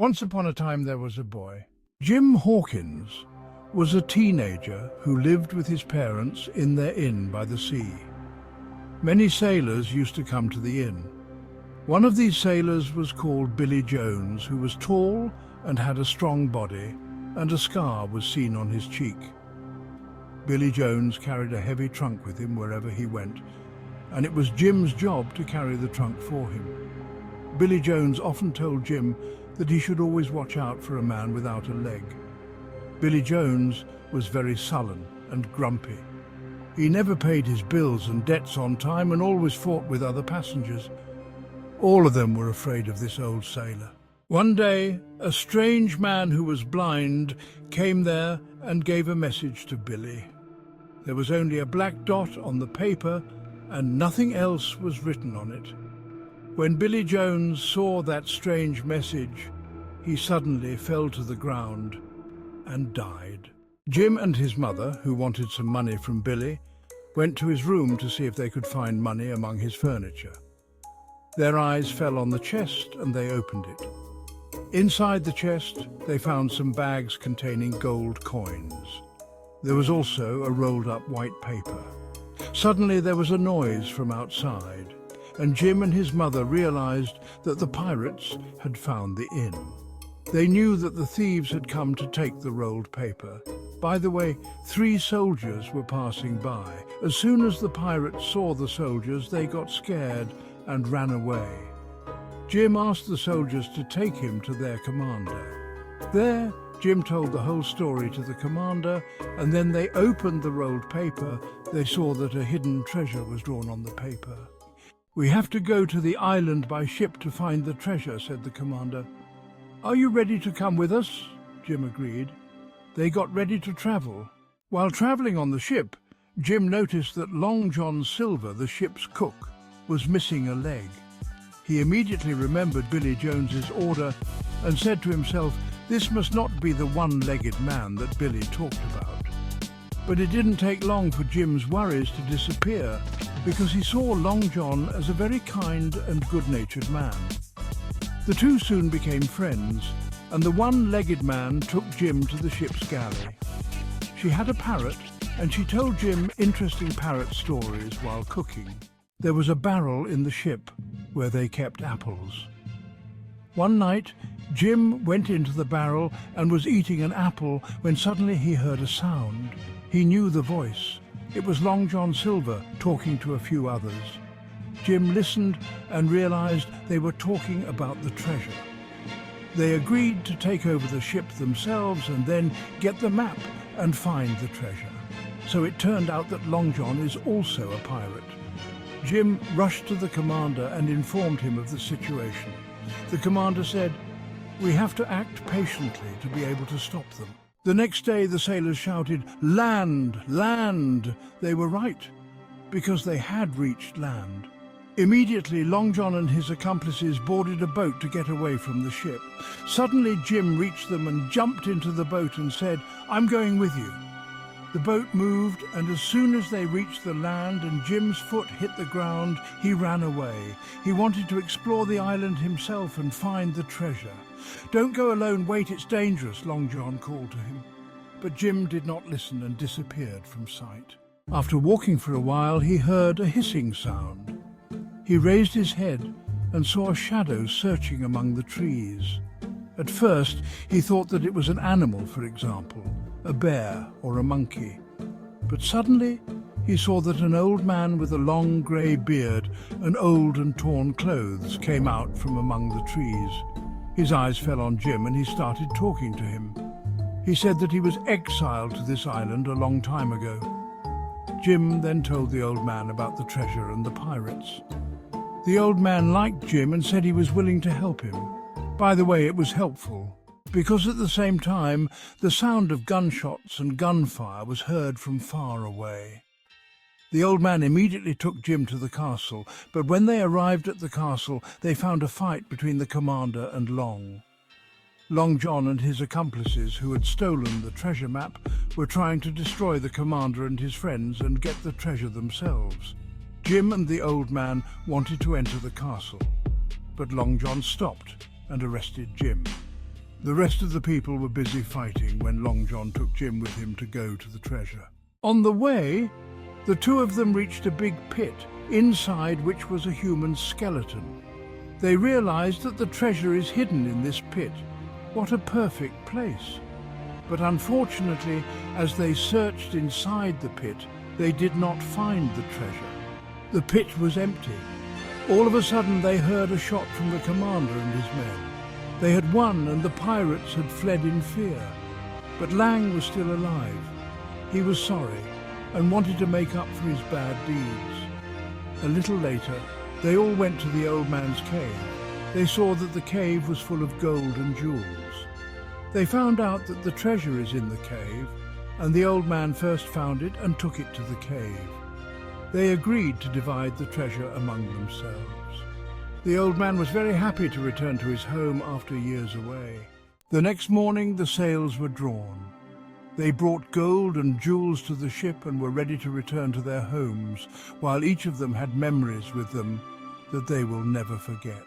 Once upon a time there was a boy. Jim Hawkins was a teenager who lived with his parents in their inn by the sea. Many sailors used to come to the inn. One of these sailors was called Billy Jones, who was tall and had a strong body, and a scar was seen on his cheek. Billy Jones carried a heavy trunk with him wherever he went, and it was Jim's job to carry the trunk for him. Billy Jones often told Jim that he should always watch out for a man without a leg. Billy Jones was very sullen and grumpy. He never paid his bills and debts on time and always fought with other passengers. All of them were afraid of this old sailor. One day, a strange man who was blind came there and gave a message to Billy. There was only a black dot on the paper and nothing else was written on it. When Billy Jones saw that strange message, he suddenly fell to the ground and died. Jim and his mother, who wanted some money from Billy, went to his room to see if they could find money among his furniture. Their eyes fell on the chest and they opened it. Inside the chest, they found some bags containing gold coins. There was also a rolled-up white paper. Suddenly there was a noise from outside, and Jim and his mother realized that the pirates had found the inn. They knew that the thieves had come to take the rolled paper. By the way, 3 soldiers were passing by. As soon as the pirates saw the soldiers, they got scared and ran away. Jim asked the soldiers to take him to their commander. There, Jim told the whole story to the commander, and then they opened the rolled paper. They saw that a hidden treasure was drawn on the paper. "We have to go to the island by ship to find the treasure," said the commander. "Are you ready to come with us?" Jim agreed. They got ready to travel. While traveling on the ship, Jim noticed that Long John Silver, the ship's cook, was missing a leg. He immediately remembered Billy Jones's order and said to himself, this must not be the one-legged man that Billy talked about. But it didn't take long for Jim's worries to disappear, because he saw Long John as a very kind and good-natured man. The two soon became friends, and the one-legged man took Jim to the ship's galley. She had a parrot, and she told Jim interesting parrot stories while cooking. There was a barrel in the ship where they kept apples. One night, Jim went into the barrel and was eating an apple when suddenly he heard a sound. He knew the voice. It was Long John Silver talking to a few others. Jim listened and realized they were talking about the treasure. They agreed to take over the ship themselves and then get the map and find the treasure. So it turned out that Long John is also a pirate. Jim rushed to the commander and informed him of the situation. The commander said, "We have to act patiently to be able to stop them." The next day the sailors shouted, "Land! Land!" They were right, because they had reached land. Immediately, Long John and his accomplices boarded a boat to get away from the ship. Suddenly, Jim reached them and jumped into the boat and said, "I'm going with you." The boat moved, and as soon as they reached the land and Jim's foot hit the ground, he ran away. He wanted to explore the island himself and find the treasure. "Don't go alone, wait, it's dangerous," Long John called to him. But Jim did not listen and disappeared from sight. After walking for a while, he heard a hissing sound. He raised his head and saw a shadow searching among the trees. At first, he thought that it was an animal, for example, a bear or a monkey. But suddenly, he saw that an old man with a long grey beard and old and torn clothes came out from among the trees. His eyes fell on Jim and he started talking to him. He said that he was exiled to this island a long time ago. Jim then told the old man about the treasure and the pirates. The old man liked Jim and said he was willing to help him. By the way, it was helpful, because at the same time, the sound of gunshots and gunfire was heard from far away. The old man immediately took Jim to the castle, but when they arrived at the castle, they found a fight between the commander and Long. Long John and his accomplices, who had stolen the treasure map, were trying to destroy the commander and his friends and get the treasure themselves. Jim and the old man wanted to enter the castle, but Long John stopped and arrested Jim. The rest of the people were busy fighting when Long John took Jim with him to go to the treasure. On the way, the two of them reached a big pit, inside which was a human skeleton. They realized that the treasure is hidden in this pit. What a perfect place! But unfortunately, as they searched inside the pit, they did not find the treasure. The pit was empty. All of a sudden they heard a shot from the commander and his men. They had won and the pirates had fled in fear. But Lang was still alive. He was sorry and wanted to make up for his bad deeds. A little later, they all went to the old man's cave. They saw that the cave was full of gold and jewels. They found out that the treasure is in the cave, and the old man first found it and took it to the cave. They agreed to divide the treasure among themselves. The old man was very happy to return to his home after years away. The next morning the sails were drawn. They brought gold and jewels to the ship and were ready to return to their homes, while each of them had memories with them that they will never forget.